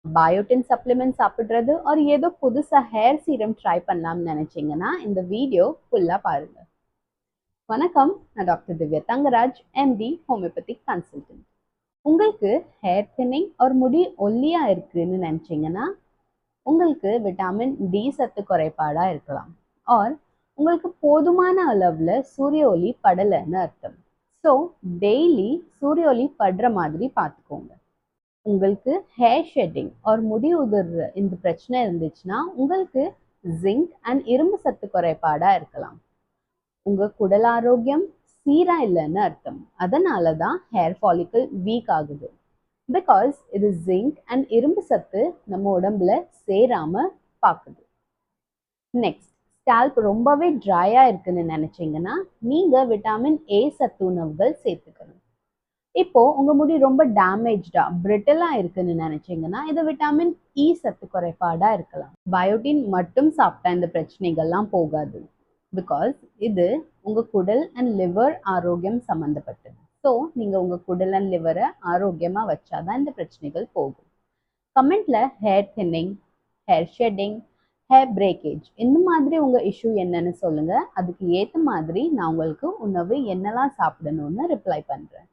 Biotin supplement சாப்பிட்றது ஒரு ஏதோ புதுசாக ஹேர் சீரம் ட்ரை பண்ணலாம்னு நினச்சிங்கன்னா இந்த வீடியோ ஃபுல்லாக பாருங்க. வணக்கம், நான் doctor Divya Thangaraj, MD homeopathic consultant. உங்களுக்கு ஹேர் தின்னிங் ஒரு முடி ஒல்லியாக இருக்குன்னு நினச்சிங்கன்னா உங்களுக்கு விட்டமின் டி சத்து குறைபாடாக இருக்கலாம். ஆர் உங்களுக்கு போதுமான அளவில் சூரிய ஒளி படலைன்னு அர்த்தம். ஸோ டெய்லி சூரிய ஒளி படுற மாதிரி பார்த்துக்கோங்க. உங்களுக்கு ஹேர் ஷெட்டிங் ஒரு முடி உதிர்ற இந்த பிரச்சனை இருந்துச்சுன்னா உங்களுக்கு ஜிங்க் அண்ட் இரும்பு சத்து குறைபாடா இருக்கலாம். உங்க குடல் ஆரோக்கியம் சீரா இல்லைன்னு அர்த்தம். அதனால தான் ஹேர் ஃபாலிக்கல் வீக் ஆகுது. பிகாஸ் இது ஜிங்க் அண்ட் இரும்பு சத்து நம்ம உடம்புல சேராம பாக்குது. நெக்ஸ்ட், ஸ்கால்ப் ரொம்பவே ட்ரையா இருக்குன்னு நினைச்சீங்கன்னா நீங்க விட்டமின் ஏ சத்து உணவுகள் சேர்த்துக்கணும். இப்போ உங்க முடி ரொம்ப டேமேஜ்டா பிரிட்டலா இருக்குன்னு நினைச்சீங்கன்னா இது விட்டமின் இ சத்து குறைபாடா இருக்கலாம். பயோட்டின் மட்டும் சாப்பிட்டா இந்த பிரச்சனைகள்லாம் போகாது. பிகாஸ் இது உங்க குடல் அண்ட் லிவர் ஆரோக்கியம் சம்பந்தப்பட்டது. ஸோ நீங்க உங்க குடல் அண்ட் லிவரை ஆரோக்கியமா வச்சாதான் இந்த பிரச்சனைகள் போகும். கமெண்ட்ல hair thinning, hair shedding, hair breakage இந்த மாதிரி உங்க இஷ்யூ என்னன்னு சொல்லுங்க. அதுக்கு ஏற்ற மாதிரி நான் உங்களுக்கு உணவு என்னெல்லாம் சாப்பிடணும்னு ரிப்ளை பண்றேன்.